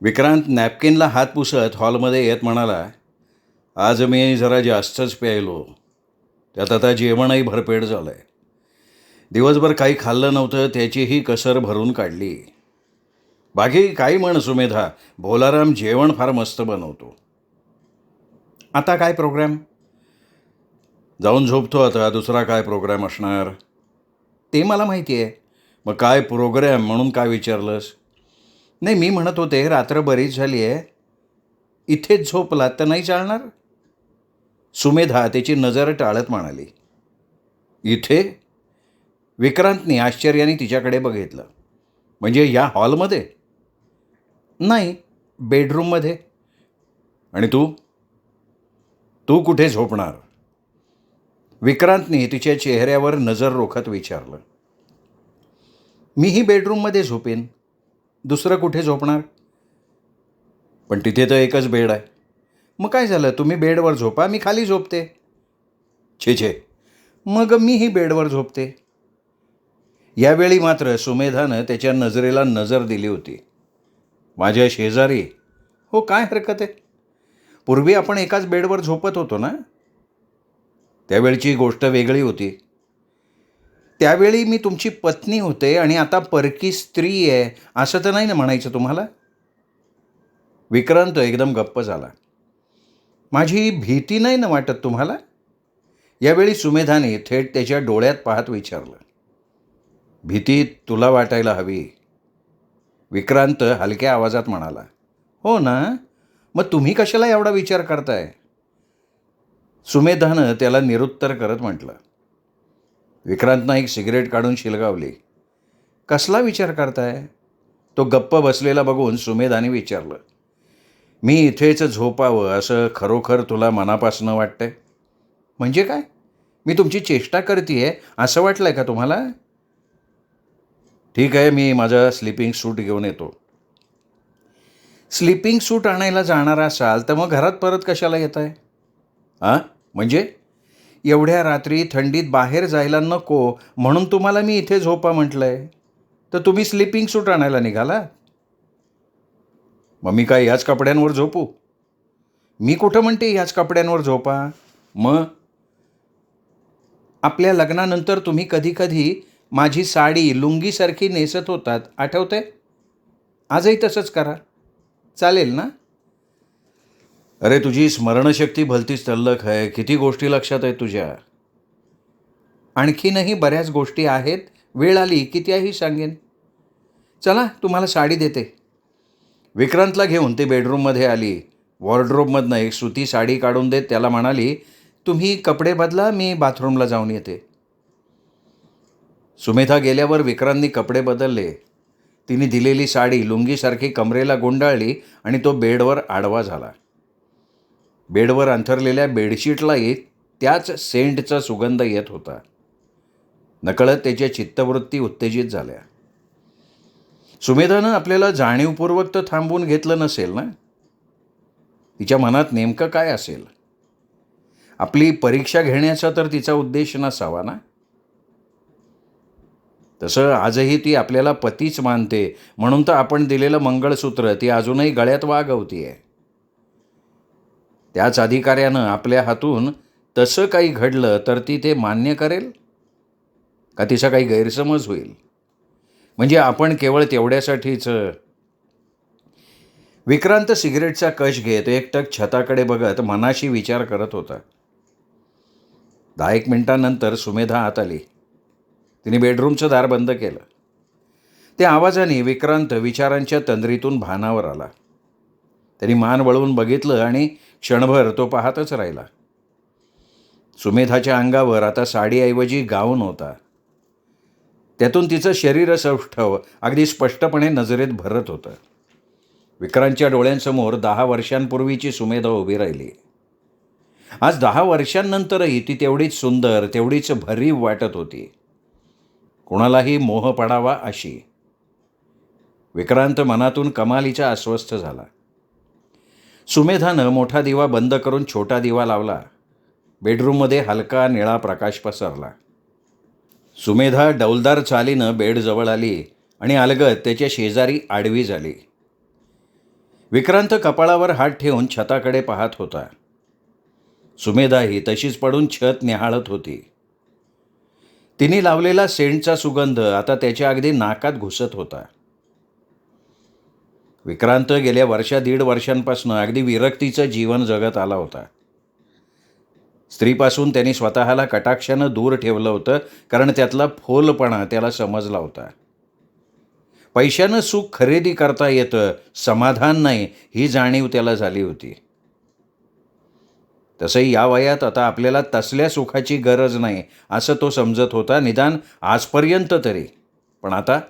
विक्रांत नॅपकिनला हात पुसत हॉलमध्ये येत म्हणाला, आज मी जरा जास्तच प्यायलो. त्यात आता जेवणही भरपेट झालं आहे. दिवसभर काही खाल्लं नव्हतं, त्याचीही कसर भरून काढली. बाकी काही म्हण सुमेधा, भोलाराम जेवण फार मस्त बनवतो. आता काय प्रोग्राम? जाऊन झोपतो आता, दुसरा काय प्रोग्राम असणार? ते मला माहिती आहे. मग काय प्रोग्राम म्हणून काय विचारलंस? नाही, मी म्हणत होते रात्र बरीच झाली आहे, इथेच झोपलात तर नाही चालणार? सुमेधा त्याची नजर टाळत म्हणाली. इथे? विक्रांतने आश्चर्याने तिच्याकडे बघितलं. म्हणजे या हॉलमध्ये? नाही, बेडरूममध्ये. आणि तू तू कुठे झोपणार? विक्रांतने तिच्या चेहऱ्यावर नजर रोखत विचारलं. मीही बेडरूममध्ये झोपेन. दुसरं कुठे झोपणार? पण तिथे तर एकच बेड आहे. मग काय झालं, तुम्ही बेडवर झोपा, मी खाली झोपते. छे छे, मग मीही बेडवर झोपते. यावेळी मात्र सुमेधानं त्याच्या नजरेला नजर दिली होती. माझ्या शेजारी? हो, काय हरकत आहे. पूर्वी आपण एकाच बेडवर झोपत होतो ना? त्यावेळची गोष्ट वेगळी होती. त्यावेळी मी तुमची पत्नी होते आणि आता परकी स्त्री आहे, असं तर नाही ना म्हणायचं तुम्हाला? विक्रांत एकदम गप्प झाला. माझी भीती नाही ना वाटत तुम्हाला? यावेळी सुमेधाने थेट त्याच्या डोळ्यात पाहत विचारलं. भीती तुला वाटायला हवी. विक्रांत हलक्या आवाजात म्हणाला. हो ना, मग तुम्ही कशाला एवढा विचार करताय? सुमेधानं त्याला निरुत्तर करत म्हटलं. विक्रांतनं एक सिगरेट काढून शिलगावली. कसला विचार करताय? तो गप्प बसलेला बघून सुमेधाने विचारलं. मी इथेच झोपावं असं खरोखर तुला मनापासनं वाटतंय? म्हणजे काय? मी तुमची चेष्टा करते असं वाटलंय का तुम्हाला? ठीक आहे, मी माझा स्लीपिंग सूट घेऊन येतो. स्लीपिंग सूट आणायला जाणार असाल तर मग घरात परत कशाला येत आहे? हां, म्हणजे? एवढ्या रात्री थंडीत बाहेर जायला नको म्हणून तुम्हाला मी इथे झोपा म्हटलं आहे, तर तुम्ही स्लीपिंग सूट आणायला निघाला? मग मी काय ह्याच कपड्यांवर झोपू? मी कुठं म्हणते ह्याच कपड्यांवर झोपा? मग आपल्या लग्नानंतर तुम्ही कधी कधी माझी साडी लुंगीसारखी नेसत होतात, आठवते? आजही तसंच करा, चालेल ना? अरे, तुझी स्मरणशक्ती भलतीच तल्लख आहे. किती गोष्टी लक्षात आहेत तुझ्या. आणखीनही बऱ्याच गोष्टी आहेत, वेळ आली की त्याही सांगेन. चला, तुम्हाला साडी देते. विक्रांतला घेऊन ते बेडरूममध्ये आली. वॉर्डरोबमधनं एक सुती साडी काढून देत त्याला म्हणाली, तुम्ही कपडे बदला, मी बाथरूमला जाऊन येते. सुमेधा गेल्यावर विक्रांतनी कपडे बदलले. तिने दिलेली साडी लुंगीसारखी कमरेला गुंडाळली आणि तो बेडवर आडवा झाला. बेडवर अंथरलेल्या बेडशीटलाही त्याच सेंटचा सुगंध येत होता. नकळत त्याच्या चित्तवृत्ती उत्तेजित झाल्या. सुमेधानं आपल्याला जाणीवपूर्वक तर थांबवून घेतलं नसेल ना? तिच्या मनात नेमकं काय असेल? आपली परीक्षा घेण्याचा तर तिचा उद्देश नसावा ना? तसं आजही ती आपल्याला पतीच मानते, म्हणून तर आपण दिलेलं मंगळसूत्र ती अजूनही गळ्यात वागवतीये. त्याच अधिकाऱ्यानं आपल्या हातून तसं काही घडलं तर ती ते मान्य करेल का? तिचा काही गैरसमज होईल? म्हणजे आपण केवळ तेवढ्यासाठीच. विक्रांत सिगरेटचा कश घेत एकटक छताकडे बघत मनाशी विचार करत होता. 10-1 मिनिटांनंतर सुमेधा आत आली. तिने बेडरूमचं दार बंद केलं. त्या आवाजाने विक्रांत विचारांच्या तंद्रीतून भानावर आला. त्यांनी मान वळवून बघितलं आणि क्षणभर तो पाहतच राहिला. सुमेधाच्या अंगावर आता साडीऐवजी गाऊन होता. त्यातून तिचं शरीर सौष्ठव अगदी स्पष्टपणे नजरेत भरत होतं. विक्रांतच्या डोळ्यांसमोर 10 वर्षांपूर्वीची सुमेधा उभी राहिली. आज 10 वर्षांनंतरही ती तेवढीच सुंदर, तेवढीच भरीव वाटत होती. कोणालाही मोह पडावा अशी. विक्रांत मनातून कमालीचा अस्वस्थ झाला. सुमेधानं मोठा दिवा बंद करून छोटा दिवा लावला. बेडरूममध्ये हलका निळा प्रकाश पसरला. सुमेधा डौलदार चालीनं बेडजवळ आली आणि अलगद त्याच्या शेजारी आडवी झाली. विक्रांत कपाळावर हात ठेवून छताकडे पाहत होता. सुमेधाही तशीच पडून छत निहाळत होती. तिने लावलेला सेंटचा सुगंध आता त्याच्या अगदी नाकात घुसत होता. विक्रांत गेल्या दीड वर्षांपासून अगदी विरक्तीचं जीवन जगत आला होता. स्त्रीपासून त्यांनी स्वतःला कटाक्षानं दूर ठेवलं होतं, कारण त्यातला फोलपणा त्याला समजला होता. पैशानं सुख खरेदी करता येतं, समाधान नाही, ही जाणीव त्याला झाली होती. तसंही या वयात आता आपल्याला तसल्या सुखाची गरज नाही असं तो समजत होता, निदान आजपर्यंत तरी. पण आता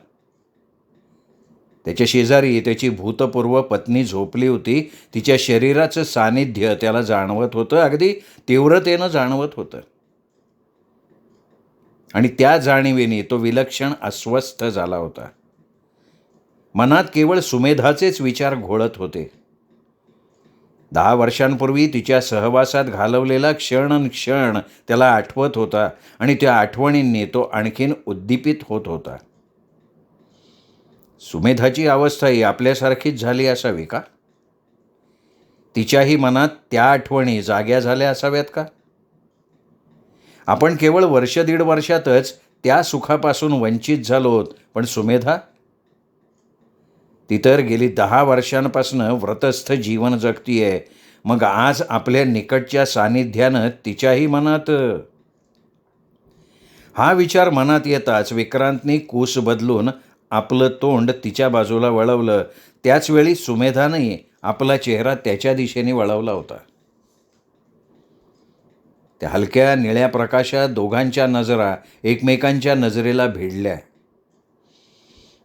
त्याच्या शेजारी त्याची भूतपूर्व पत्नी झोपली होती. तिच्या शरीराचं सानिध्य त्याला जाणवत होतं, अगदी तीव्रतेनं जाणवत होतं. आणि त्या जाणीवेने तो विलक्षण अस्वस्थ झाला होता. मनात केवळ सुमेधाचेच विचार घोळत होते. 10 वर्षांपूर्वी तिच्या सहवासात घालवलेला क्षण त्याला आठवत होता आणि त्या आठवणींनी तो आणखीन उद्दीपित होत होता. सुमेधाची अवस्थाही आपल्यासारखीच झाली असावी का? तिच्याही मनात त्या आठवणी जाग्या झाल्या असाव्यात का? आपण केवळ दीड वर्षातच त्या सुखापासून वंचित झालोत, पण सुमेधा, ती तर गेली 10 वर्षांपासून व्रतस्थ जीवन जगतीये. मग आज आपल्या निकटच्या सानिध्यानं तिच्याही मनात. हा विचार मनात येताच विक्रांतने कूस बदलून आपलं तोंड तिच्या बाजूला वळवलं. त्याचवेळी सुमेधानंही आपला चेहरा त्याच्या दिशेने वळवला होता. त्या हलक्या निळ्या प्रकाशात दोघांच्या नजरा एकमेकांच्या नजरेला भिडल्या.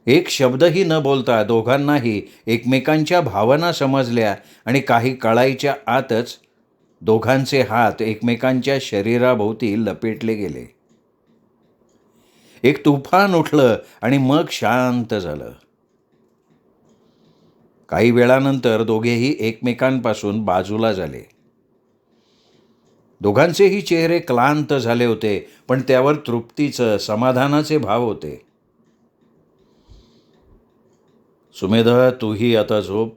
एक शब्दही न बोलता दोघांनाही एकमेकांच्या भावना समजल्या आणि काही कळायच्या आतच दोघांचे हात एकमेकांच्या शरीराभोवती लपेटले गेले. एक तुफान उठलं आणि मग शांत झालं. काही वेळानंतर दोघेही एकमेकांपासून बाजूला झाले. दोघांचेही चेहरे क्लांत झाले होते, पण त्यावर तृप्तीचं, समाधानाचे भाव होते. सुमेधा, तूही आता झोप.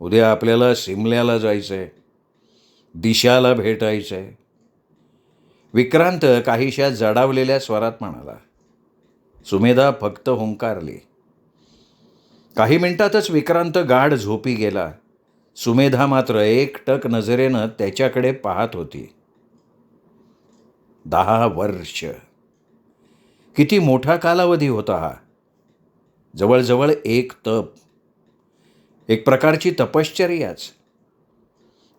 उद्या आपल्याला सिमल्याला जायचंय, दिशाला भेटायचंय, विक्रांत काहीशा जडावलेल्या स्वरात म्हणाला. सुमेधा फक्त हुंकारली. काही मिनिटातच विक्रांत गाढ झोपी गेला. सुमेधा मात्र एकटक नजरेनं त्याच्याकडे पाहत होती. 10 वर्ष, किती मोठा कालावधी होता हा. जवळजवळ एक तप, एक प्रकारची तपश्चर्याच.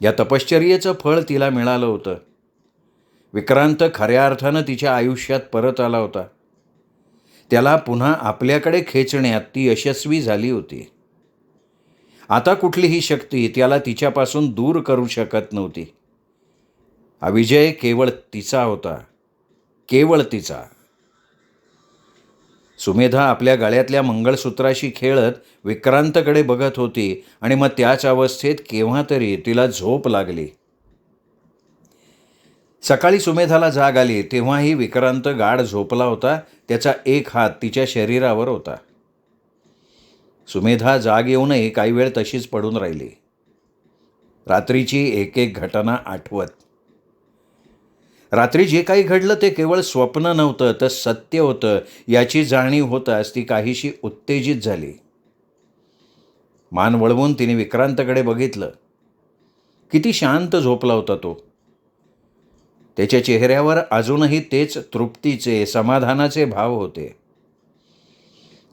या तपश्चर्येचं फळ तिला मिळालं होतं. विक्रांत खऱ्या अर्थानं तिच्या आयुष्यात परत आला होता. त्याला पुन्हा आपल्याकडे खेचण्यात ती यशस्वी झाली होती. आता कुठलीही शक्ती त्याला तिच्यापासून दूर करू शकत नव्हती. हा विजय केवळ तिचा होता, केवळ तिचा. सुमेधा आपल्या गळ्यातल्या मंगळसूत्राशी खेळत विक्रांतकडे बघत होती आणि मग त्याच अवस्थेत केव्हा तरी तिला झोप लागली. सकाळी सुमेधाला जाग आली तेव्हाही विक्रांत गाढ झोपला होता. त्याचा एक हात तिच्या शरीरावर होता. सुमेधा जाग येऊनही काही वेळ तशीच पडून राहिली, रात्रीची एक एक घटना आठवत. रात्री जे काही घडलं ते केवळ स्वप्न नव्हतं, तर सत्य होतं याची जाणीव होताच ती काहीशी उत्तेजित झाली. मान वळवून तिने विक्रांतकडे बघितलं. किती शांत झोपला होता तो. त्याच्या चेहऱ्यावर अजूनही तेच तृप्तीचे, समाधानाचे भाव होते.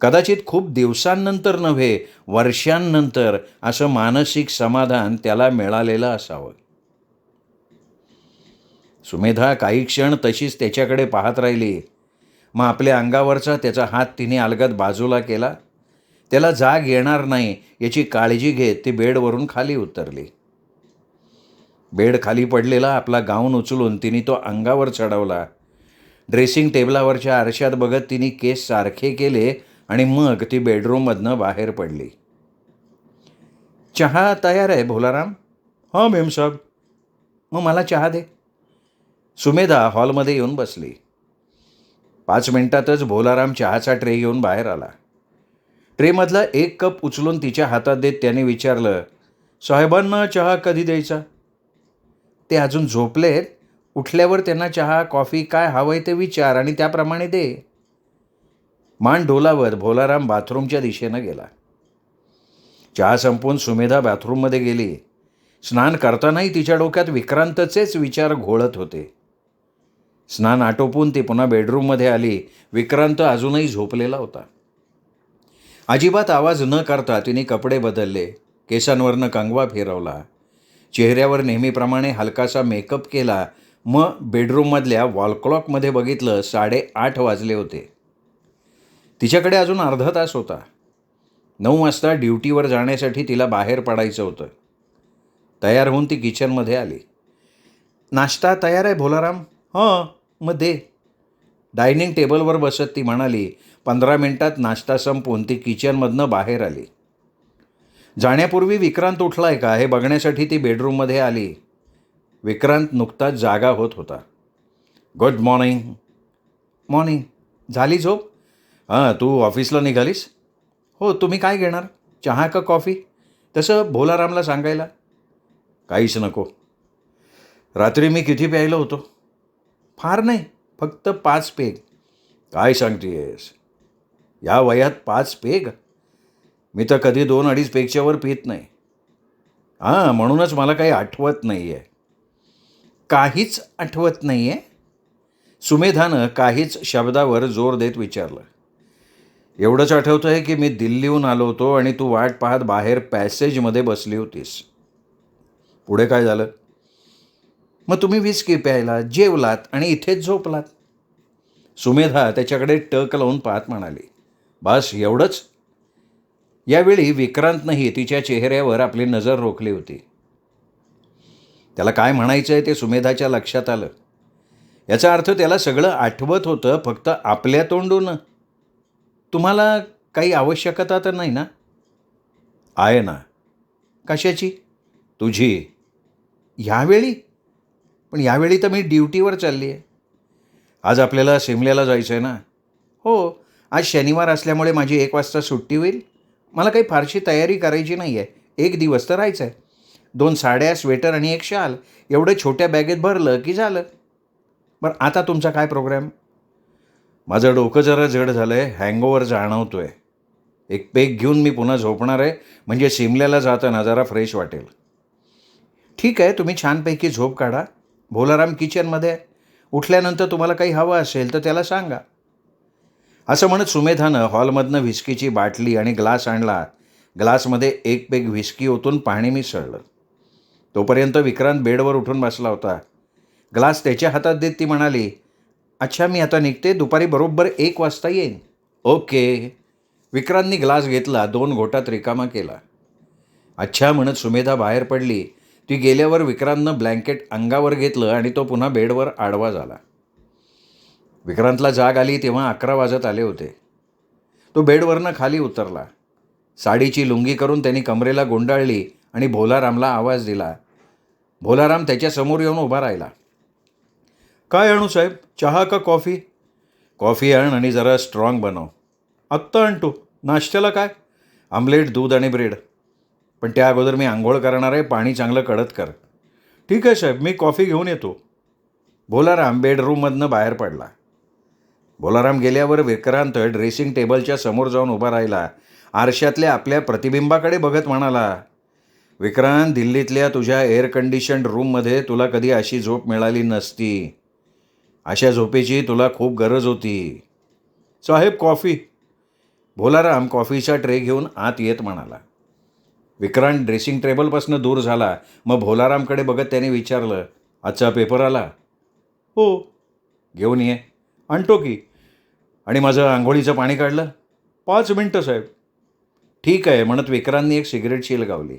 कदाचित खूप दिवसांनंतर नव्हे, वर्षांनंतर असं मानसिक समाधान त्याला मिळालेलं असावं. सुमेधा काही क्षण तशीच त्याच्याकडे पाहत राहिली. मग आपल्या अंगावरचा त्याचा हात तिने अलगद बाजूला केला. त्याला जाग येणार नाही याची काळजी घेत ती बेडवरून खाली उतरली. बेड खाली पडलेला आपला गाऊन उचलून तिने तो अंगावर चढवला. ड्रेसिंग टेबलावरच्या आरशात बघत तिने केस सारखे केले आणि मग ती बेडरूममधनं बाहेर पडली. चहा तयार आहे भोलाराम. हां मेम साहेब. मग मला चहा दे. सुमेधा हॉलमध्ये येऊन बसली. 5 मिनिटातच भोलाराम चहाचा ट्रे घेऊन बाहेर आला. ट्रेमधला एक कप उचलून तिच्या हातात देत त्याने विचारलं, साहेबांना चहा कधी द्यायचा? ते अजून झोपलेत. उठल्यावर त्यांना चहा कॉफी काय हवंय ते विचार आणि त्याप्रमाणे दे. मान डोलावत भोलाराम बाथरूमच्या दिशेनं गेला. चहा संपवून सुमेधा बाथरूममध्ये गेली. स्नान करतानाही तिच्या डोक्यात विक्रांतचेच विचार घोळत होते. स्नान आटोपून ती पुन्हा बेडरूममध्ये आली. विक्रांत अजूनही झोपलेला होता. अजिबात आवाज न करता तिने कपडे बदलले, केसांवरनं कंगवा फिरवला, चेहऱ्यावर नेहमीप्रमाणे हलकासा मेकअप केला. मग बेडरूममधल्या वॉलक्लॉकमध्ये बघितलं, 8:30 वाजले होते. तिच्याकडे अजून अर्धा तास होता. 9 वाजता ड्युटीवर जाण्यासाठी तिला बाहेर पडायचं होतं. तयार होऊन ती किचनमध्ये आली. नाश्ता तयार आहे भोलाराम? हां, मग दे. डायनिंग टेबलवर बसत ती म्हणाली. 15 मिनिटात नाश्ता संपवून ती किचनमधनं बाहेर आली. जाण्यापूर्वी विक्रांत उठलाय का हे बघण्यासाठी ती बेडरूममध्ये आली. विक्रांत नुकताच जागा होत होता. Good morning. मॉर्निंग. झाली झोप? हां, तू ऑफिसला निघालीस? हो. तुम्ही काय घेणार, चहा का कॉफी? तसं भोलारामला सांगायला. काहीच नको. रात्री मी किती प्यायलो होतो? फार नाही, फक्त 5 पेग. काय सांगतेस? या वयात 5 पेग? मी तर कधी 2-2.5 पेगच्या वर पित नाही. हां, म्हणूनच मला काही आठवत नाही आहे. काहीच आठवत नाही आहे? सुमेधानं काहीच शब्दावर जोर देत विचारलं. एवढंच आठवतं आहे की मी दिल्लीहून आलो होतो आणि तू वाट पाहत बाहेर पॅसेजमध्ये बसली होतीस. पुढे काय झालं? मग तुम्ही विस्की प्यायला जेवलात आणि इथेच झोपलात. सुमेधा त्याच्याकडे टक लावून पाहत म्हणाली. बस एवढंच? यावेळी विक्रांतनंही तिच्या चेहऱ्यावर आपली नजर रोखली होती. त्याला काय म्हणायचं आहे ते सुमेधाच्या लक्षात आलं. याचा अर्थ त्याला सगळं आठवत होतं, फक्त आपल्या तोंडून. तुम्हाला काही आवश्यकता तर नाही ना? आहे ना. कशाची? तुझी. ह्यावेळी? पण यावेळी तर मी ड्युटीवर चालली आहे. आज आपल्याला सिमल्याला जायचं आहे ना? हो. आज शनिवार असल्यामुळे माझी 1 वाजता सुट्टी होईल. मला काही फारशी तयारी करायची नाही आहे. 1 दिवस तर राहायचं आहे. 2 साड्या, स्वेटर आणि 1 शाल एवढं छोट्या बॅगेत भरलं की झालं. बरं, आता तुमचा काय प्रोग्राम? माझं डोकं जरा जड झालं आहे, हँगओव्हर जाणवतो आहे. 1 पेग घेऊन मी पुन्हा झोपणार आहे, म्हणजे सिमल्याला जाताना जरा फ्रेश वाटेल. ठीक आहे, तुम्ही छानपैकी झोप काढा. भोलाराम किचनमध्ये आहे. उठल्यानंतर तुम्हाला काही हवं असेल तर त्याला सांगा. असं म्हणत सुमेधानं हॉलमधनं व्हिस्कीची बाटली आणि ग्लास आणला. ग्लासमध्ये 1 पेग व्हिस्की ओतून पाणी मिसळलं. तोपर्यंत विक्रांत बेडवर उठून बसला होता. ग्लास त्याच्या हातात देत ती म्हणाली, अच्छा, मी आता निघते. दुपारी बरोबर 1 वाजता येईन. ओके. विक्रांतनी ग्लास घेतला, 2 घोटात रिकामा केला. अच्छा म्हणत सुमेधा बाहेर पडली. ती गेल्यावर विक्रांतनं ब्लँकेट अंगावर घेतलं आणि तो पुन्हा बेडवर आडवा झाला. विक्रांतला जाग आली तेव्हा 11 वाजत आले होते. तो बेडवरनं खाली उतरला. साडीची लुंगी करून त्यांनी कमरेला गुंडाळली आणि भोलारामला आवाज दिला. भोलाराम त्याच्यासमोर येऊन उभा राहिला. काय आणू साहेब, चहा का कॉफी? कॉफी आण आणि जरा स्ट्रॉंग बनव. आत्ता आणतो. नाश्त्याला काय? आमलेट, दूध आणि ब्रेड. पण त्या अगोदर मी आंघोळ करणार आहे, पाणी चांगलं कडक कर. ठीक आहे साहेब, मी कॉफी घेऊन येतो. भोलाराम बेडरूममधनं बाहेर पडला. भोलाराम गेल्यावर विक्रांत ड्रेसिंग टेबलच्या समोर जाऊन उभा राहिला. आरशातल्या आपल्या प्रतिबिंबाकडे बघत म्हणाला, विक्रांत, दिल्लीतल्या तुझ्या एअर कंडिशन्ड रूममध्ये तुला कधी अशी झोप मिळाली नसती. अशा झोपेची तुला खूप गरज होती. साहेब, कॉफी. भोलाराम कॉफीचा ट्रे घेऊन आत येत म्हणाला. विक्रांत ड्रेसिंग टेबलपासून दूर झाला. मग भोलारामकडे बघत त्याने विचारलं, आजचा पेपर आला? हो. घेऊन ये. आणतो की. आणि माझं आंघोळीचं पाणी काढलं? 5 मिनटं साहेब. ठीक आहे म्हणत विक्रांतनी एक सिगरेट शिलगावली.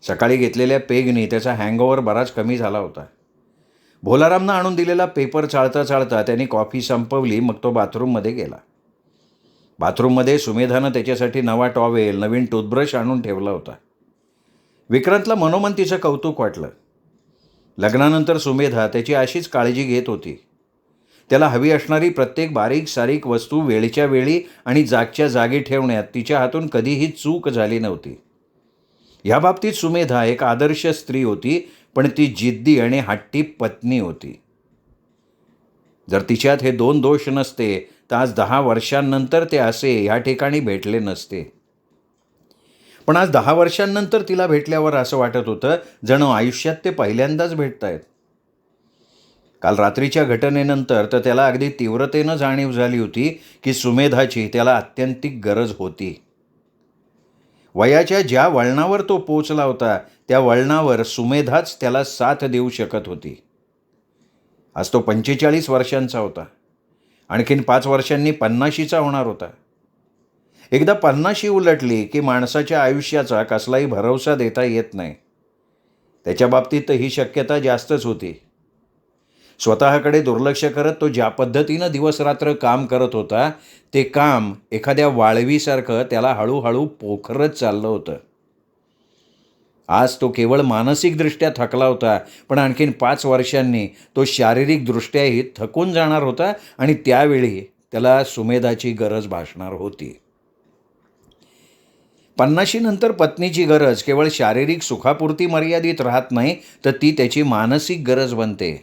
सकाळी घेतलेल्या पेगनी त्याचा हँगओव्हर बराच कमी झाला होता. भोलारामनं आणून दिलेला पेपर चाळता चाळता त्यांनी कॉफी संपवली. मग तो बाथरूममध्ये गेला. बाथरूममध्ये सुमेधानं त्याच्यासाठी नवा टॉवेल, नवीन टूथब्रश आणून ठेवला होता. विक्रांतला मनोमन तिचं कौतुक वाटलं. लग्नानंतर सुमेधा त्याची अशीच काळजी घेत होती. त्याला हवी असणारी प्रत्येक बारीक सारीक वस्तू वेळच्या वेळी आणि जागच्या जागी ठेवण्यात तिच्या हातून कधीही चूक झाली नव्हती. ह्या बाबतीत सुमेधा एक आदर्श स्त्री होती, पण ती जिद्दी आणि हट्टी पत्नी होती. जर तिच्यात हे 2 दोष नसते तर आज 10 वर्षांनंतर ते असे ह्या ठिकाणी भेटले नसते. पण आज 10 वर्षांनंतर तिला भेटल्यावर असं वाटत होतं जणू आयुष्यात ते पहिल्यांदाच भेटतायत. काल रात्रीच्या घटनेनंतर तर त्याला अगदी तीव्रतेनं जाणीव झाली होती की सुमेधाची त्याला आत्यंतिक गरज होती. वयाच्या ज्या वळणावर तो पोचला होता त्या वळणावर सुमेधाच त्याला साथ देऊ शकत होती. आज तो 45 वर्षांचा होता. आणखीन 5 वर्षांनी 50शीचा होणार होता. एकदा 50शी उलटली की माणसाच्या आयुष्याचा कसलाही भरवसा देता येत नाही. त्याच्या बाबतीत ही शक्यता जास्तच होती. स्वतःकडे दुर्लक्ष करत तो ज्या पद्धतीनं दिवसरात्र काम करत होता ते काम एखाद्या वाळवीसारखं त्याला हळूहळू पोखरत चाललं होतं. आज तो केवळ मानसिकदृष्ट्या थकला होता, पण आणखीन 5 वर्षांनी तो शारीरिकदृष्ट्याही थकून जाणार होता आणि त्यावेळी त्याला सुमेधाची गरज भासणार होती. 50शी नंतर पत्नीची गरज केवळ शारीरिक सुखापुरती मर्यादित राहत नाही, तर ती त्याची मानसिक गरज बनते.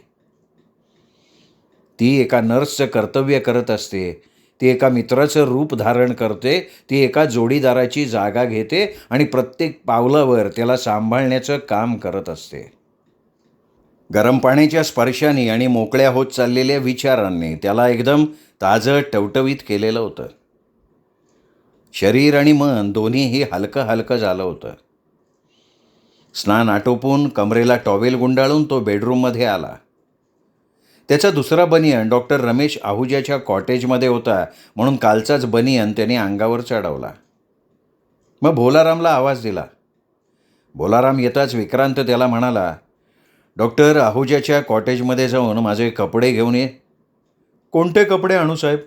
ती एका नर्सचं कर्तव्य करत असते. ती एका मित्राचं रूप धारण करते. ती एका जोडीदाराची जागा घेते आणि प्रत्येक पावलावर त्याला सांभाळण्याचं काम करत असते. गरम पाण्याच्या स्पर्शाने आणि मोकळ्या होत चाललेल्या विचारांनी त्याला एकदम ताजं टवटवीत केलेलं होतं. शरीर आणि मन दोन्हीही हलकं हलकं झालं होतं. स्नान आटोपून कमरेला टॉवेल गुंडाळून तो बेडरूममध्ये आला. त्याचा दुसरा बनियन डॉक्टर रमेश आहुजाच्या कॉटेजमध्ये होता, म्हणून कालचाच बनियन त्याने अंगावर चढवला. मग भोलारामला आवाज दिला. भोलाराम येताच विक्रांत त्याला म्हणाला, डॉक्टर आहुजाच्या कॉटेजमध्ये जाऊन माझे कपडे घेऊन ये. कोणते कपडे आणू साहेब?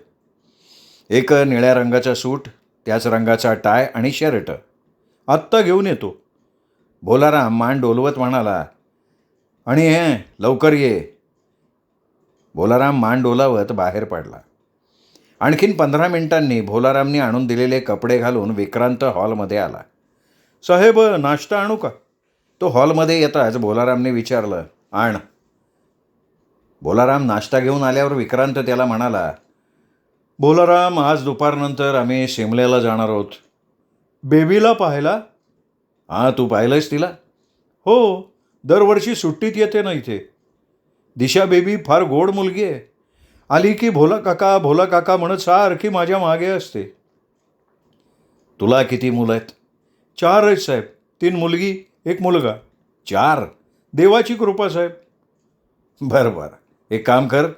एक निळ्या रंगाचा सूट, त्याच रंगाचा टाय आणि शर्ट. आत्ता घेऊन येतो. भोलाराम मान डोलवत म्हणाला. आणि हे लवकर ये. भोलाराम मान डोलावत बाहेर पडला. आणखीन 15 मिनिटांनी भोलारामने आणून दिलेले कपडे घालून विक्रांत हॉलमध्ये आला. साहेब, नाश्ता आणू का? तो हॉलमध्ये येताच भोलारामने विचारलं. आण. भोलाराम नाश्ता घेऊन आल्यावर विक्रांत त्याला म्हणाला, भोलाराम, आज दुपारनंतर आम्ही शिमल्याला जाणार आहोत. बेबीला पाहायला? हां, तू पाहिलंयस तिला? हो, दरवर्षी सुट्टीत येते ना इथे. दिशा बेबी फार गोड मुलगी आहे. आली की भोला काका म्हणत सारखी माझ्या मागे असते. तुला किती मुलं आहेत? 4 आहेत साहेब. 3 मुलगी, 1 मुलगा. 4? देवाची कृपा साहेब. बरं, एक काम कर.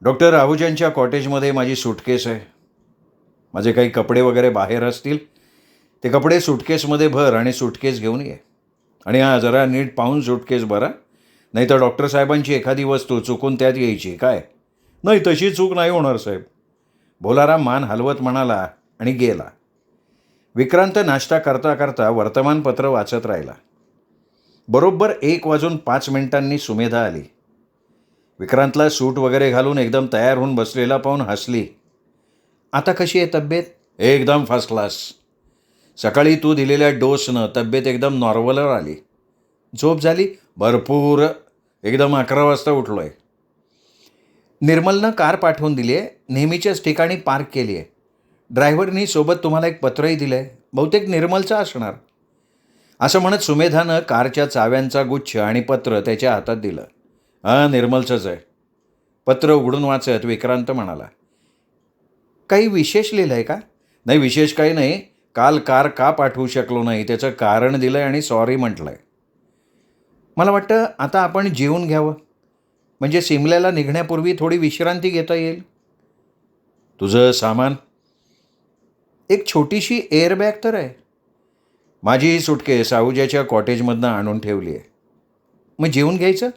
डॉक्टर आहुजांच्या कॉटेजमध्ये माझी सुटकेस आहे. माझे काही कपडे वगैरे बाहेर असतील, ते कपडे सुटकेसमध्ये भर आणि सुटकेस घेऊन ये. आणि हां, जरा नीट पाहून सुटकेस भरा, नाही तर डॉक्टर साहेबांची एखादी वस्तू चुकून त्यात यायची. काय? नाही, तशी चूक नाही होणार साहेब. भोलाराम मान हलवत म्हणाला आणि गेला. विक्रांत नाश्ता करता करता वर्तमानपत्र वाचत राहिला. बरोबर 1:05 सुमेधा आली. विक्रांतला सूट वगैरे घालून एकदम तयार होऊन बसलेला पाहून हसली. आता कशी आहे तब्येत? एकदम फर्स्ट क्लास. सकाळी तू दिलेल्या डोसनं तब्येत एकदम नॉर्मलवर आली. झोप झाली? भरपूर. एकदम 11 वाजता उठलो आहे. निर्मलनं कार पाठवून दिली आहे. नेहमीच्याच ठिकाणी पार्क केली आहे. ड्रायव्हरनी सोबत तुम्हाला एक पत्रही दिलं आहे. बहुतेक निर्मलचं असणार. असं म्हणत सुमेधानं कारच्या चाव्यांचा गुच्छ आणि पत्र त्याच्या हातात दिलं. हां, निर्मलचंच आहे. पत्र उघडून वाचत विक्रांत म्हणाला, काही विशेष लिहिलं आहे का? नाही, विशेष काही नाही. काल कार का पाठवू शकलो नाही त्याचं कारण दिलं आहे आणि सॉरी म्हटलं आहे. मला वाटतं आता आपण जेवून घ्यावं, म्हणजे सिमल्याला निघण्यापूर्वी थोडी विश्रांती घेता येईल. तुझं सामान? एक छोटीशी एअरबॅग तर आहे. माझी ही सुटकेस आहुजाच्या कॉटेजमधनं आणून ठेवली आहे. मग जेवून घ्यायचं?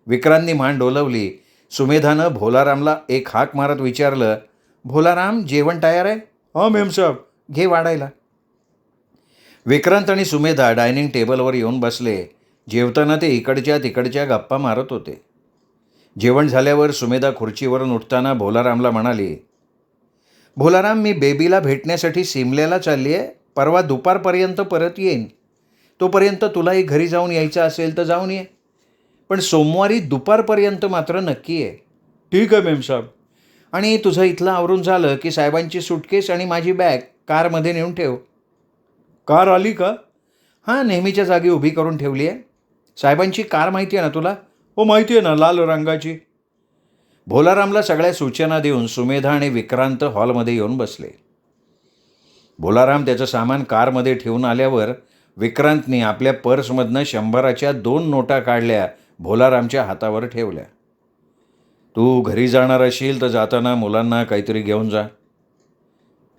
विक्रांतनी मान डोलवली. सुमेधानं भोलारामला एक हाक मारत विचारलं, भोलाराम, जेवण तयार आहे? हां मेमसाहेब. घे वाढायला. विक्रांत आणि सुमेधा डायनिंग टेबलवर येऊन बसले. जेवताना ते इकडच्या तिकडच्या गप्पा मारत होते. जेवण झाल्यावर सुमेधा खुर्चीवरून उठताना भोलारामला म्हणाली, भोलाराम, मी बेबीला भेटण्यासाठी सिमल्याला चालली आहे. परवा दुपारपर्यंत परत येईन. तोपर्यंत तुलाही घरी जाऊन यायचं असेल तर जाऊन ये, पण सोमवारी दुपारपर्यंत मात्र नक्की ये. ठीक आहे मेमसाहेब. आणि तुझं इथलं आवरून झालं की साहेबांची सुटकेस आणि माझी बॅग कारमध्ये नेऊन ठेव. कार आली का? हां, नेहमीच्या जागी उभी करून ठेवली आहे. साहेबांची कार माहिती आहे ना तुला? हो माहिती आहे ना, लाल रंगाची. भोलारामला सगळ्या सूचना देऊन सुमेधा आणि विक्रांत हॉलमध्ये येऊन बसले. भोलाराम त्याचं सामान कारमध्ये ठेवून आल्यावर विक्रांतने आपल्या पर्समधनं 100च्या 2 नोटा काढल्या, भोलारामच्या हातावर ठेवल्या. तू घरी जाणार असेल तर जाताना मुलांना काहीतरी घेऊन जा.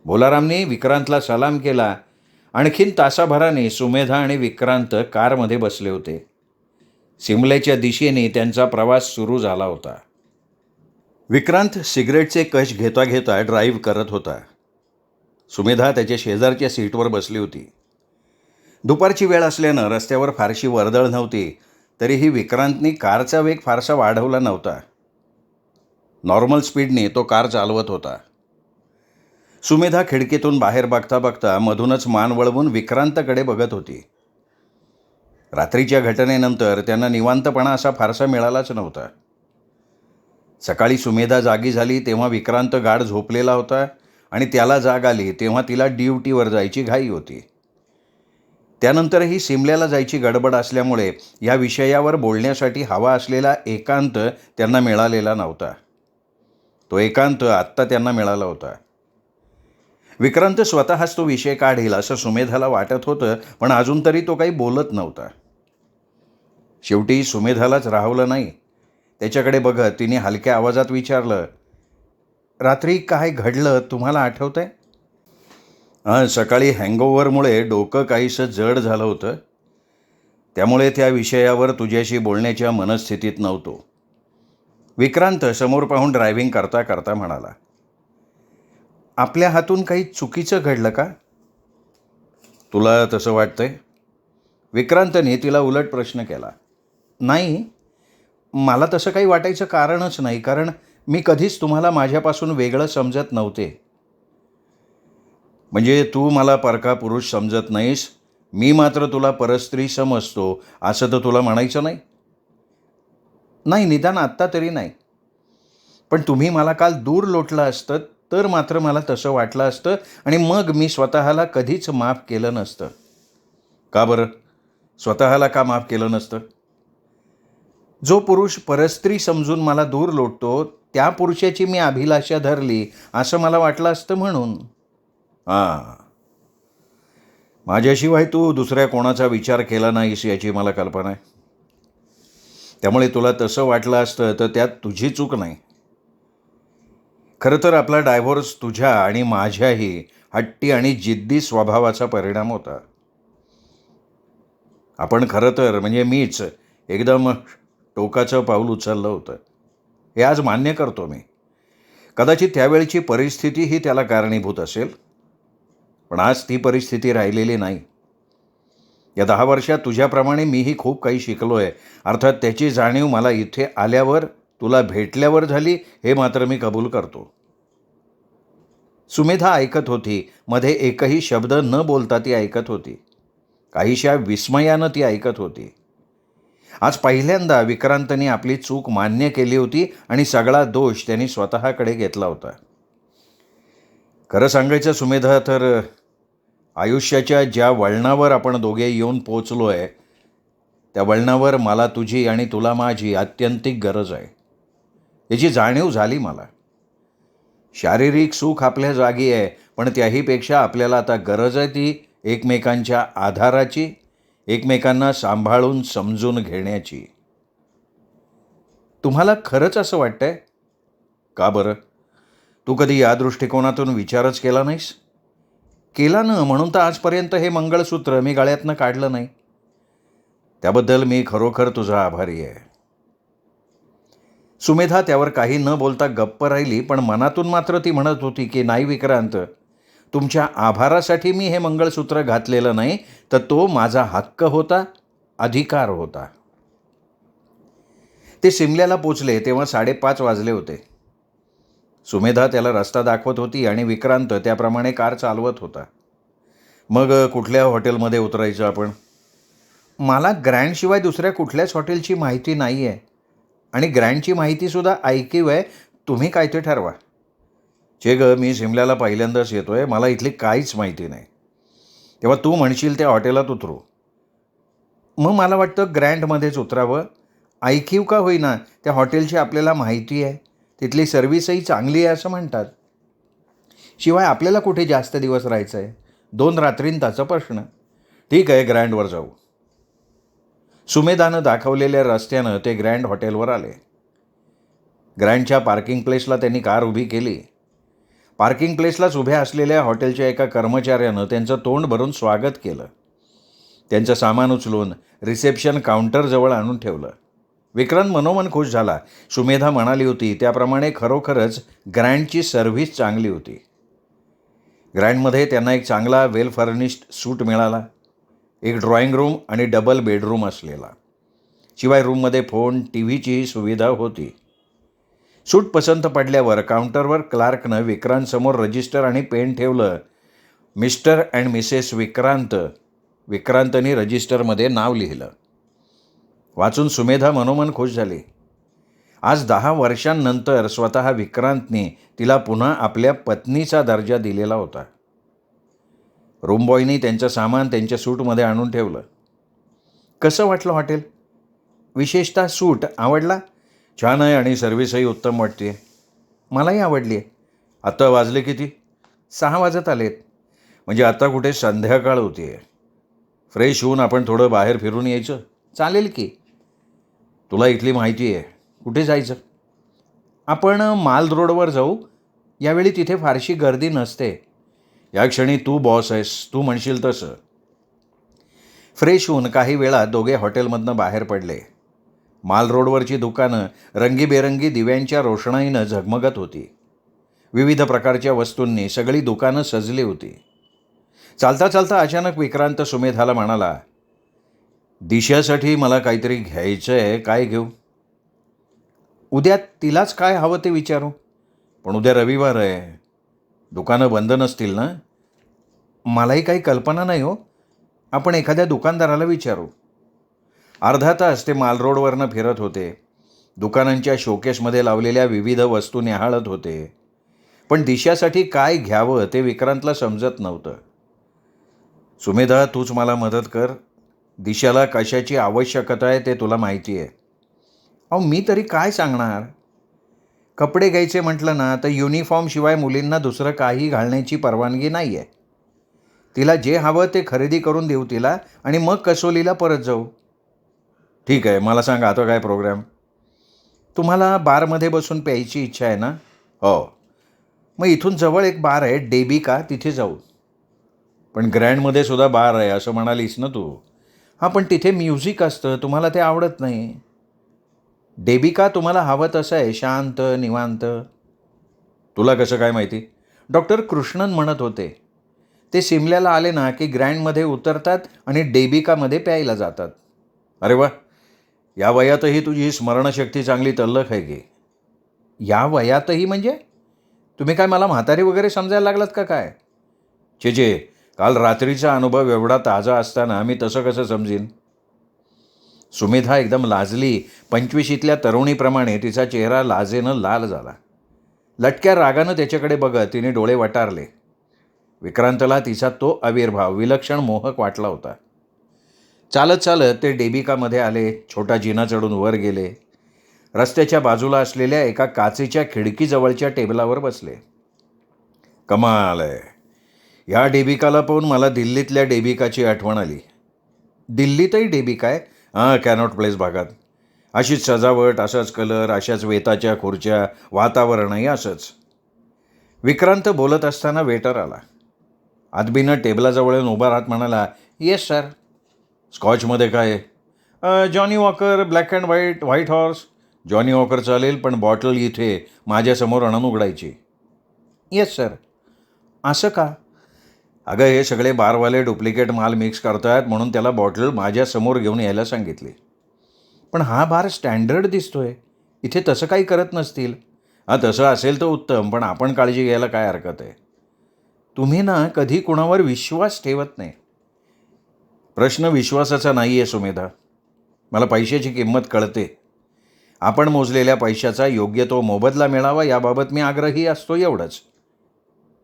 भोलारामने विक्रांतला सलाम केला. आणखीन तासाभराने सुमेधा आणि विक्रांत कारमध्ये बसले होते. सिमल्याच्या दिशेने त्यांचा प्रवास सुरू झाला होता. विक्रांत सिगरेटचे कश घेता घेता ड्राईव्ह करत होता. सुमेधा त्याच्या शेजारच्या सीटवर बसली होती. दुपारची वेळ असल्यानं रस्त्यावर फारशी वर्दळ नव्हती, तरीही विक्रांतनी कारचा वेग फारसा वाढवला नव्हता. नॉर्मल स्पीडने तो कार चालवत होता. सुमेधा खिडकीतून बाहेर बघता बघता मधूनच मान वळवून विक्रांतकडे बघत होती. रात्रीच्या घटनेनंतर त्यांना निवांतपणा असा फारसा मिळालाच नव्हता. सकाळी सुमेधा जागी झाली तेव्हा विक्रांत गाढ झोपलेला होता आणि त्याला जाग आली तेव्हा तिला ड्युटीवर जायची घाई होती. त्यानंतरही सिमल्याला जायची गडबड असल्यामुळे या विषयावर बोलण्यासाठी हवा असलेला एकांत त्यांना मिळालेला नव्हता. तो एकांत आत्ता त्यांना मिळाला होता. विक्रांत स्वतःच तो विषय काढेल असं सुमेधाला वाटत होतं, पण अजून तरी तो काही बोलत नव्हता. शेवटी सुमेधालाच राहवलं नाही. त्याच्याकडे बघत तिने हलक्या आवाजात विचारलं, रात्री काय घडलं तुम्हाला आठवतंय? सकाळी हँगओव्हरमुळे डोकं काहीसं जड झालं होतं, त्यामुळे त्या विषयावर तुझ्याशी बोलण्याच्या मनस्थितीत नव्हतो. विक्रांत समोर पाहून ड्रायव्हिंग करता करता म्हणाला. आपल्या हातून काही चुकीचं घडलं का? तुला तसं वाटतंय? विक्रांतने तिला उलट प्रश्न केला. नाही, मला तसं काही वाटायचं कारणच नाही, कारण मी कधीच तुम्हाला माझ्यापासून वेगळं समजत नव्हते. म्हणजे तू मला परका पुरुष समजत नाहीस, मी मात्र तुला परस्त्री समजतो असं तर तुला म्हणायचं नाही? नाही, निदान आत्ता तरी नाही. पण तुम्ही मला काल दूर लोटलं असतं तर मात्र मला तसं वाटलं असतं आणि मग मी स्वतःला कधीच माफ केलं नसतं. का बरं? स्वतःला का माफ केलं नसतं? जो पुरुष परस्त्री समजून मला दूर लोटतो त्या पुरुषाची मी अभिलाषा धरली असं मला वाटलं असतं म्हणून. हां, माझ्याशिवाय तू दुसऱ्या कोणाचा विचार केला नाहीस याची मला कल्पना आहे. त्यामुळे तुला तसं वाटलं असतं तर त्यात तुझी चूक नाही. खरं तर आपला डायव्होर्स तुझ्या आणि माझ्याही हट्टी आणि जिद्दी स्वभावाचा परिणाम होता. आपण खरं तर म्हणजे मीच एकदम टोकाचं पाऊल उचललं होतं, हे आज मान्य करतो मी. कदाचित त्यावेळची परिस्थिती ही त्याला कारणीभूत असेल, पण आज ती परिस्थिती राहिलेली नाही. या 10 वर्षात तुझ्याप्रमाणे मीही खूप काही शिकलो आहे. अर्थात त्याची जाणीव मला इथे आल्यावर, तुला भेटल्यावर झाली, हे मात्र मी कबूल करतो. सुमेधा ऐकत होती. मध्ये एकही शब्द न बोलता ती ऐकत होती. काहीशा विस्मयानं ती ऐकत होती. आज पहिल्यांदा विक्रांतने आपली चूक मान्य केली होती आणि सगळा दोष त्यांनी स्वतःकडे घेतला होता. खरं सांगायचं सुमेधा तर आयुष्याच्या ज्या वळणावर आपण दोघे येऊन पोचलो आहे, त्या वळणावर मला तुझी आणि तुला माझी आत्यंतिक गरज आहे, याची जाणीव झाली मला. शारीरिक सुख आपल्या जागी आहे, पण त्याहीपेक्षा आपल्याला आता गरज आहे ती एकमेकांच्या आधाराची, एकमेकांना सांभाळून समजून घेण्याची. तुम्हाला खरंच असं वाटतंय? का बरं? तू कधी या दृष्टिकोनातून विचारच केला नाहीस? केला ना, म्हणून तर आजपर्यंत हे मंगळसूत्र मी गळ्यातनं काढलं नाही. त्याबद्दल मी खरोखर तुझा आभारी आहे. सुमेधा त्यावर काही न बोलता गप्प राहिली, पण मनातून मात्र ती म्हणत होती की नाही विक्रांत, तुमच्या आभारासाठी मी हे मंगळसूत्र घातलेलं नाही, तर तो माझा हक्क होता, अधिकार होता. ते सिमल्याला पोचले तेव्हा 5:30 वाजले होते. सुमेधा त्याला रस्ता दाखवत होती आणि विक्रांत त्याप्रमाणे कार चालवत होता. मग कुठल्या हॉटेलमध्ये उतरायचं आपण? मला ग्रँडशिवाय दुसऱ्या कुठल्याच हॉटेलची माहिती नाही आहे आणि ग्रँडची माहितीसुद्धा ऐकीव आहे. तुम्ही काय ते ठरवा. चे मी सिमल्याला पहिल्यांदाच येतोय, मला इथली काहीच माहिती नाही. तेव्हा तू म्हणशील त्या हॉटेलात उतरू. मग मला वाटतं ग्रँडमध्येच उतरावं. ऐकीव का होईना त्या हॉटेलची आपल्याला माहिती आहे, तिथली सर्व्हिसही चांगली आहे असं म्हणतात. शिवाय आपल्याला कुठे जास्त दिवस राहायचं आहे, 2 रात्रींताचा प्रश्न. ठीक आहे, ग्रँडवर जाऊ. सुमेधानं दाखवलेल्या रस्त्यानं ते ग्रँड हॉटेलवर आले. ग्रँडच्या पार्किंग प्लेसला त्यांनी कार उभी केली. पार्किंग प्लेसलाच उभ्या असलेल्या हॉटेलच्या एका कर्मचाऱ्यानं त्यांचं तोंड भरून स्वागत केलं. त्यांचं सामान उचलून रिसेप्शन काउंटरजवळ आणून ठेवलं. विक्रांत मनोमन खुश झाला. सुमेधा म्हणाली होती त्याप्रमाणे खरोखरच ग्रँडची सर्व्हिस चांगली होती. ग्रँडमध्ये त्यांना एक चांगला वेल फर्निश्ड सूट मिळाला. एक ड्रॉइंग रूम आणि डबल बेडरूम असलेला. शिवाय रूममध्ये फोन, टीव्हीचीही सुविधा होती. सूट पसंत पडल्यावर काउंटरवर क्लार्कनं विक्रांतसमोर रजिस्टर आणि पेन ठेवलं. Mister and Missus Vikrant. विक्रांतनी रजिस्टरमध्ये नाव लिहिलं. वाचून सुमेधा मनोमन खुश झाली. आज 10 वर्षांनंतर स्वतः विक्रांतने तिला पुन्हा आपल्या पत्नीचा दर्जा दिलेला होता. रूमबॉयनी त्यांचं सामान त्यांच्या सूटमध्ये आणून ठेवलं. कसं वाटलं हॉटेल? विशेषतः सूट आवडला? छान आहे आणि सर्व्हिसही उत्तम वाटते. मलाही आवडली आहे. आत्ता वाजले किती? 6 वाजत आलेत. म्हणजे आता कुठे संध्याकाळ होती आहे. फ्रेश होऊन आपण थोडं बाहेर फिरून यायचं? चालेल की. तुला इथली माहिती आहे. कुठे जायचं? आपण माल रोडवर जाऊ. यावेळी तिथे फारशी गर्दी नसते. या क्षणी तू बॉस आहेस, तू म्हणशील तसं. फ्रेश होऊन काही वेळात दोघे हॉटेलमधनं बाहेर पडले. माल रोडवरची दुकानं रंगीबेरंगी दिव्यांच्या रोषणाईनं झगमगत होती. विविध प्रकारच्या वस्तूंनी सगळी दुकानं सजली होती. चालता चालता अचानक विक्रांत सुमेधाला म्हणाला, दिशासाठी मला काहीतरी घ्यायचं आहे. काय घेऊ? उद्या तिलाच काय हवं ते विचारू. पण उद्या रविवार आहे, दुकानं बंद नसतील ना? मलाही काही कल्पना नाही हो. आपण एखाद्या दुकानदाराला विचारू. अर्धा तास ते माल रोडवरनं फिरत होते. दुकानांच्या शोकेसमध्ये लावलेल्या विविध वस्तू निहाळत होते. पण दिशासाठी काय घ्यावं ते विक्रांतला समजत नव्हतं. सुमेधा, तूच मला मदत कर. दिशाला कशाची आवश्यकता आहे ते तुला माहिती आहे. अहो, मी तरी काय सांगणार? कपडे घ्यायचे म्हटलं ना तर युनिफॉर्मशिवाय मुलींना दुसरं काही घालण्याची परवानगी नाही आहे. तिला जे हवं ते खरेदी करून देऊ तिला आणि मग कसोलीला परत जाऊ. ठीक आहे, मला सांग आता काय प्रोग्राम? तुम्हाला बारमध्ये बसून प्यायची इच्छा आहे ना? हो. मग इथून जवळ एक बार आहे डेबिका, तिथे जाऊ. पण ग्रँडमध्ये सुद्धा बार आहे असं म्हणालीस ना तू? हां, पण तिथे म्युझिक असतं, तुम्हाला ते आवडत नाही. डेबिका तुम्हाला हवं तसं आहे, शांत निवांत. तुला कसं काय माहिती? डॉक्टर कृष्णन म्हणत होते. ते सिमल्याला आले ना की ग्रँडमध्ये उतरतात आणि डेबिकामध्ये प्यायला जातात. अरे वा, या वयातही तुझी स्मरणशक्ती चांगली तल्लख आहे की. या वयातही म्हणजे? तुम्ही काय मला म्हातारी वगैरे समजायला लागलात का काय? छे, काल रात्रीचा अनुभव एवढा ताजा असताना मी तसं कसं समजीन? सुमेधा एकदम लाजली. 25शीतल्या तरुणीप्रमाणे तिचा चेहरा लाजेनं लाल झाला. लटक्या रागानं त्याच्याकडे बघत तिने डोळे वटारले. विक्रांतला तिचा तो आविर्भाव विलक्षण मोहक वाटला होता. चालत चालत ते डेबिकामध्ये आले. छोटा जिना चढून वर गेले. रस्त्याच्या बाजूला असलेल्या एका काचेच्या खिडकीजवळच्या टेबलावर बसले. कमाल आहे. ह्या डेबिकाला पाहून मला दिल्लीतल्या डेबिकाची आठवण आली. दिल्लीतही डेबिका आहे? हां, कॅनॉट प्लेस भागात. अशीच सजावट, असाच कलर, अशाच वेताच्या खुर्च्या, वातावरणही असंच. विक्रांत बोलत असताना वेटर आला. आदबीनं टेबलाजवळ उभा राहत म्हणाला, येस सर. स्कॉचमध्ये काय? Johnnie Walker Black and White Horse. Johnnie Walker चालेल, पण बॉटल इथे माझ्यासमोर आणून उघडायची. Yes sir. असं का? अगं, हे सगळे बारवाले डुप्लिकेट माल मिक्स करतात म्हणून त्याला बॉटल माझ्यासमोर घेऊन यायला सांगितली. पण हा बार स्टँडर्ड दिसतोय. इथे तसं काही करत नसतील. हां, तसं असेल तर उत्तम, पण आपण काळजी घ्यायला काय हरकत आहे. तुम्ही ना कधी कुणावर विश्वास ठेवत नाही. प्रश्न विश्वासाचा नाही आहे सुमेधा. मला पैशाची किंमत कळते. आपण मोजलेल्या पैशाचा योग्य तो मोबदला मिळावा याबाबत मी आग्रही असतो, एवढंच.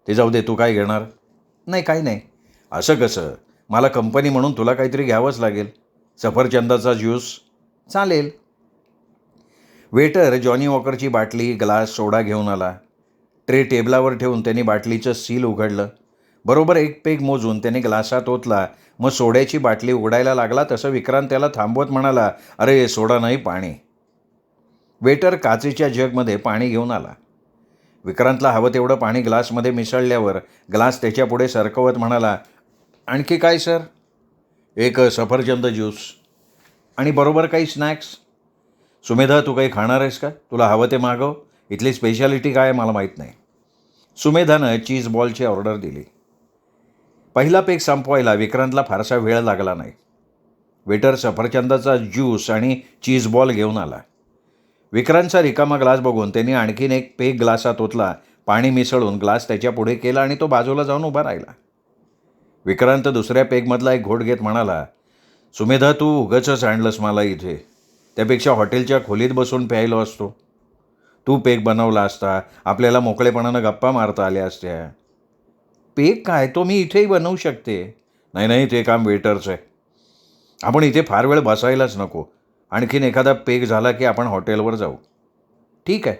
ते जाऊ दे, तू काय घेणार? नाही, काही नाही. असं कसं? मला कंपनी म्हणून तुला काहीतरी घ्यावंच लागेल. सफरचंदाचा ज्यूस? चालेल. वेटर जॉनी वॉकरची बाटली, ग्लास, सोडा घेऊन आला. ट्रे टेबलावर ठेवून त्यांनी बाटलीचं सील उघडलं. बरोबर एक पेग मोजून त्याने ग्लासात ओतला. मग सोड्याची बाटली उघडायला लागला. तसं विक्रांत त्याला थांबवत म्हणाला, अरे सोडा नाही, पाणी. वेटर काचेच्या जगमध्ये पाणी घेऊन आला. विक्रांतला हवं तेवढं पाणी ग्लासमध्ये मिसळल्यावर ग्लास त्याच्यापुढे सरकवत म्हणाला, आणखी काय सर? एक सफरचंद ज्यूस आणि बरोबर काही स्नॅक्स. सुमेधा, तू काही खाणार आहेस का? तुला हवं ते मागव. इथली स्पेशालिटी काय आहे मला माहीत नाही. सुमेधानं चीज बॉलची ऑर्डर दिली. पहिला पेक संपवायला विक्रांतला फारसा वेळ लागला नाही. वेटर सफरचंदाचा ज्यूस आणि चीज बॉल घेऊन आला. विक्रांतचा रिकामा ग्लास बघून त्यांनी आणखीन एक पेक ग्लासात ओतला. पाणी मिसळून ग्लास त्याच्या पुढे केला आणि तो बाजूला जाऊन उभा राहिला. विक्रांत दुसऱ्या पेगमधला एक घोट घेत म्हणाला, सुमेधा, तू उगाचच आणलंस मला इथे. त्यापेक्षा हॉटेलच्या खोलीत बसून प्यायलो असतो. तू पेक बनवला असता, आपल्याला मोकळेपणानं गप्पा मारता आल्या असत्या. पेक काय, तो मी इथेही बनवू शकते. नाही नाही, ते काम वेटरचं आहे. आपण इथे फार वेळ बसायलाच नको. आणखीन एखादा पेक झाला की आपण हॉटेलवर जाऊ. ठीक आहे,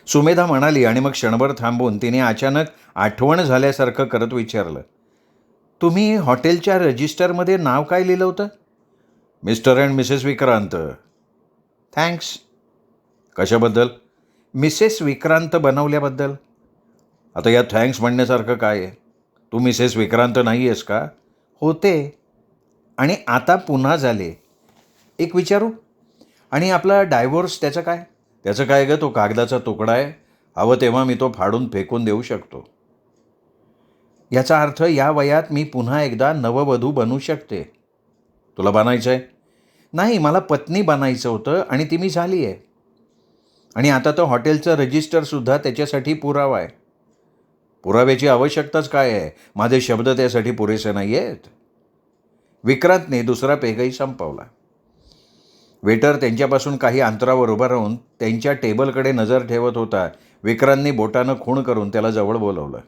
सुमेधा म्हणाली आणि मग क्षणभर थांबून तिने अचानक आठवण झाल्यासारखं करत विचारलं, तुम्ही हॉटेलच्या रजिस्टरमध्ये नाव काय लिहिलं होतं? Mister and Missus Vikrant. Thanks. कशाबद्दल? मिसेस विक्रांत बनवल्याबद्दल. आता यात थँक्स म्हणण्यासारखं काय आहे? तू मिसेस विक्रांत नाही आहेस का? होते आणि आता पुन्हा झाले. एक विचारू? आणि आपला डायव्होर्स, त्याचं काय? त्याचं काय गं, तो कागदाचा तुकडा आहे. हवं तेव्हा मी तो फाडून फेकून देऊ शकतो. याचा अर्थ या वयात मी पुन्हा एकदा नववधू बनू शकते. तुला बनायचं आहे? नाही, मला पत्नी बनायचं होतं आणि ती मी झाली आहे. आणि आता तर हॉटेलचं रजिस्टरसुद्धा त्याच्यासाठी पुरावा आहे. पुराव्याची आवश्यकताच काय आहे? माझे शब्द त्यासाठी पुरेसे नाही आहेत. विक्रांतने दुसरा पेगही संपवला. वेटर त्यांच्यापासून काही अंतरावर उभा राहून त्यांच्या टेबलकडे नजर ठेवत होता. विक्रांतने बोटानं खूण करून त्याला जवळ बोलवलं.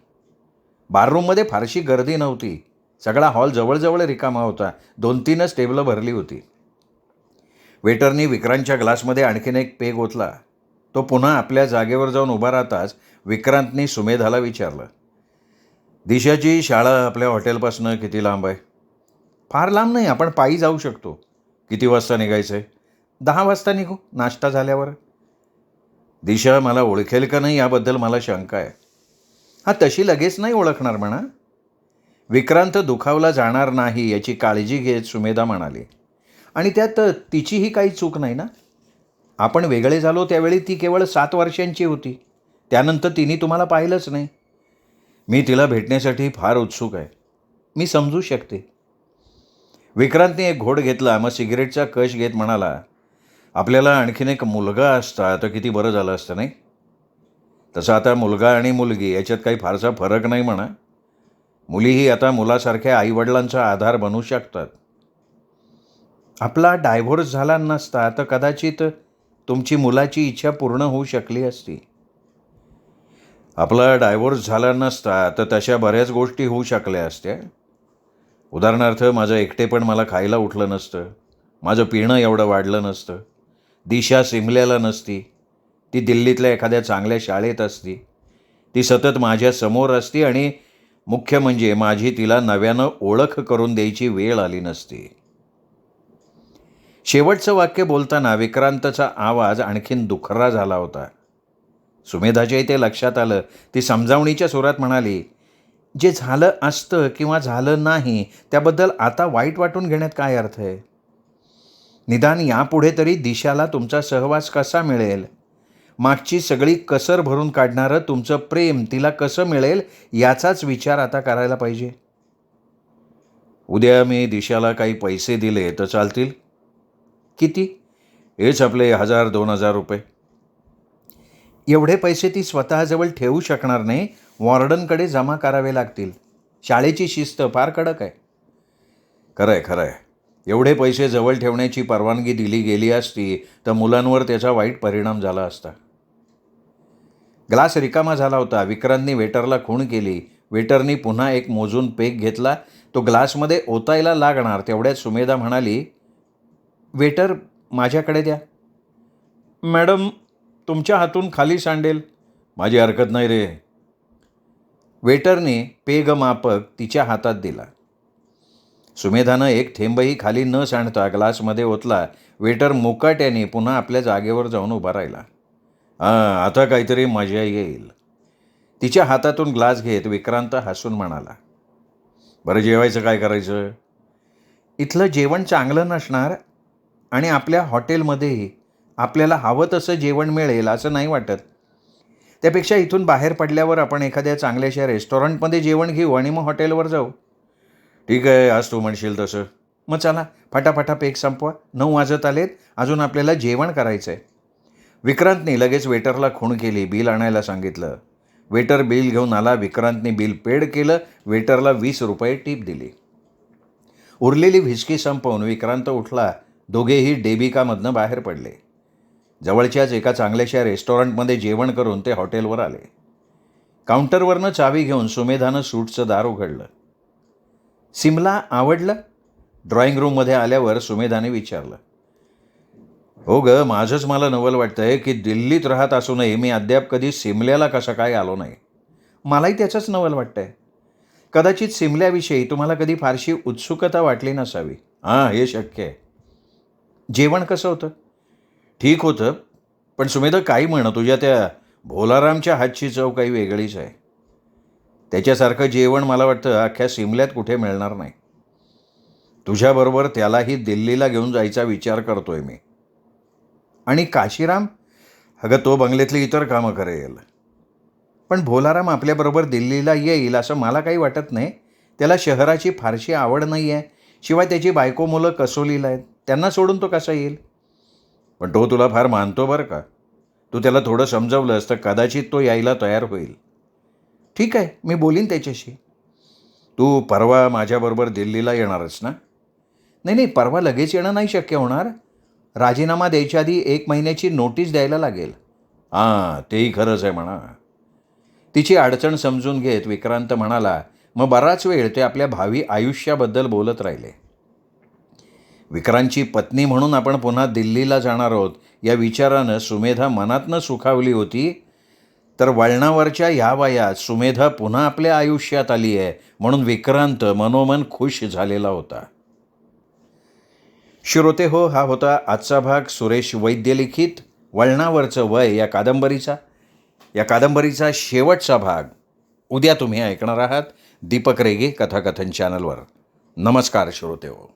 बाररूममध्ये फारशी गर्दी नव्हती. सगळा हॉल जवळजवळ रिकामा होता. 2-3च टेबलं भरली होती. वेटरनी विक्रांतच्या ग्लासमध्ये आणखीन एक पेग ओतला. तो पुन्हा आपल्या जागेवर जाऊन उभा राहताच विक्रांतनी सुमेधाला विचारलं, दिशाची शाळा आपल्या हॉटेलपासून किती लांब आहे? फार लांब नाही, आपण पायी जाऊ शकतो. किती वाजता निघायचं आहे? 10 वाजता निघू, नाश्ता झाल्यावर. दिशा मला ओळखेल का नाही याबद्दल मला शंका आहे. हां, तशी लगेच नाही ओळखणार म्हणा. विक्रांत दुखावला जाणार नाही याची काळजी घेत सुमेधा म्हणाली. आणि त्यात तिचीही काही चूक नाही ना. आपण वेगळे झालो त्यावेळी ती केवळ 7 वर्षांची होती. त्यानंतर तिने तुम्हाला पाहिलंच नाही. मी तिला भेटण्यासाठी फार उत्सुक आहे. मी समजू शकते. विक्रांतने एक घोट घेतला. मग सिगरेटचा कश घेत म्हणाला, आपल्याला आणखीन एक मुलगा असता तर किती बरं झालं असतं नाही? तसं आता मुलगा आणि मुलगी याच्यात काही फारसा फरक नाही म्हणा. मुलीही आता मुलासारख्या आईवडिलांचा आधार बनू शकतात. आपला डायव्होर्स झाला नसता तर कदाचित तुमची मुलाची इच्छा पूर्ण होऊ शकली असती. आपला डायव्होर्स झाला नसता तर तशा बऱ्याच गोष्टी होऊ शकल्या असत्या. उदाहरणार्थ, माझं एकटेपण मला खायला उठलं नसतं. माझं पिणं एवढं वाढलं नसतं. दिशा सिमल्याला नसती. ती दिल्लीतल्या एखाद्या चांगल्या शाळेत असती. ती सतत माझ्या समोर असती आणि मुख्य म्हणजे माझी तिला नव्यानं ओळख करून द्यायची वेळ आली नसती. शेवटचं वाक्य बोलताना विक्रांतचा आवाज आणखीन दुखरा झाला होता. सुमेधाच्याही ते लक्षात आलं. ती समजावणीच्या सुरात म्हणाली, जे झालं असतं किंवा झालं नाही त्याबद्दल आता वाईट वाटून घेण्यात काय अर्थ आहे? निदान यापुढे तरी दिशाला तुमचा सहवास कसा मिळेल, मागची सगळी कसर भरून काढणारं तुमचं प्रेम तिला कसं मिळेल याचाच विचार आता करायला पाहिजे. उद्या मी दिशाला काही पैसे दिले तर चालतील? किती? हेच आपले 1000-2000 रुपये. एवढे पैसे ती स्वतःजवळ ठेवू शकणार नाही, वॉर्डनकडे जमा करावे लागतील. शाळेची शिस्त फार कडक आहे. खरं आहे, खरं आहे. एवढे पैसे जवळ ठेवण्याची परवानगी दिली गेली असती तर मुलांवर त्याचा वाईट परिणाम झाला असता. ग्लास रिकामा झाला होता. विक्रांतनी वेटरला खूण केली. वेटरनी पुन्हा एक मोजून पेग घेतला. तो ग्लासमध्ये ओतायला लागणार तेवढ्यात सुमेधा म्हणाली, वेटर माझ्याकडे द्या. मॅडम, तुमच्या हातून खाली सांडेल. माझी हरकत नाही रे. वेटरने पेग मापक तिच्या हातात दिला. सुमेधानं एक थेंबही खाली न सांडता ग्लासमध्ये ओतला. वेटर मुकाट्याने पुन्हा आपल्या जागेवर जाऊन उभा राहिला. आता काहीतरी मजा येईल. तिच्या हातातून ग्लास घेत विक्रांत हसून म्हणाला, बरं जेवायचं काय करायचं? इथलं जेवण चांगलं नसणार आणि आपल्या हॉटेलमध्येही आपल्याला हवं तसं जेवण मिळेल असं नाही वाटत. त्यापेक्षा इथून बाहेर पडल्यावर आपण एखाद्या चांगल्याशा रेस्टॉरंटमध्ये जेवण घेऊ आणि मग हॉटेलवर जाऊ. ठीक आहे, आज तू म्हणशील तसं. मग चला फटाफटा पेक संपवा. 9 वाजत आलेत. अजून आपल्याला जेवण करायचं आहे. विक्रांतने लगेच वेटरला खूण केली. बिल आणायला सांगितलं. वेटर बिल घेऊन आला. विक्रांतने बिल पेड केलं. वेटरला 20 रुपये टीप दिली. उरलेली व्हिस्की संपवून विक्रांत उठला. दोघेही डेबिकामधनं बाहेर पडले. जवळच्याच एका चांगल्याशा रेस्टॉरंटमध्ये जेवण करून ते हॉटेलवर आले. काउंटरवरनं चावी घेऊन सुमेधानं सूटचं दार उघडलं. सिमला आवडलं? ड्रॉइंग रूममध्ये आल्यावर सुमेधाने विचारलं. हो ग, माझंच मला नवल वाटतंय की दिल्लीत राहत असूनही मी अद्याप कधी सिमल्याला कसं काय आलो नाही. मलाही त्याचंच नवल वाटतंय. कदाचित सिमल्याविषयी तुम्हाला कधी फारशी उत्सुकता वाटली नसावी. हे शक्य आहे. जेवण कसं होतं? ठीक होतं, पण सुमेधा काही म्हणं, तुझ्या त्या भोलारामच्या हातची चव काही वेगळीच आहे. त्याच्यासारखं जेवण मला वाटतं अख्ख्या सिमल्यात कुठे मिळणार नाही. तुझ्याबरोबर त्यालाही दिल्लीला घेऊन जायचा विचार करतोय मी. आणि काशीराम? अगं, तो बंगल्यातली इतर कामं करेल. पण भोलाराम आपल्याबरोबर दिल्लीला येईल असं मला काही वाटत नाही. त्याला शहराची फारशी आवड नाही आहे. शिवाय त्याची बायको मुलं कसोलीला आहेत. त्यांना सोडून तो कसा येईल? पण तो तुला फार मानतो बरं का. तू त्याला थोडं समजावलंस तर कदाचित तो यायला तयार होईल. ठीक आहे, मी बोलीन त्याच्याशी. तू परवा माझ्याबरोबर दिल्लीला येणारच ना? नाही, परवा लगेच येणं नाही शक्य होणार. राजीनामा द्यायच्या आधी 1 महिन्याची नोटीस द्यायला लागेल. तेही खरंच आहे म्हणा. तिची अडचण समजून घेत विक्रांत म्हणाला. मग बराच वेळ ते आपल्या भावी आयुष्याबद्दल बोलत राहिले. विक्रांतची पत्नी म्हणून आपण पुन्हा दिल्लीला जाणार आहोत या विचारानं सुमेधा मनातनं सुखावली होती. तर वळणावरच्या ह्या वयात सुमेधा पुन्हा आपल्या आयुष्यात आली आहे म्हणून विक्रांत मनोमन खुश झालेला होता. श्रोते हो, हा होता आजचा भाग सुरेश वैद्य लिखित वळणावरचं वय या कादंबरीचा शेवटचा भाग. उद्या तुम्ही ऐकणार आहात दीपक रेगे कथाकथन चॅनलवर. नमस्कार श्रोते हो.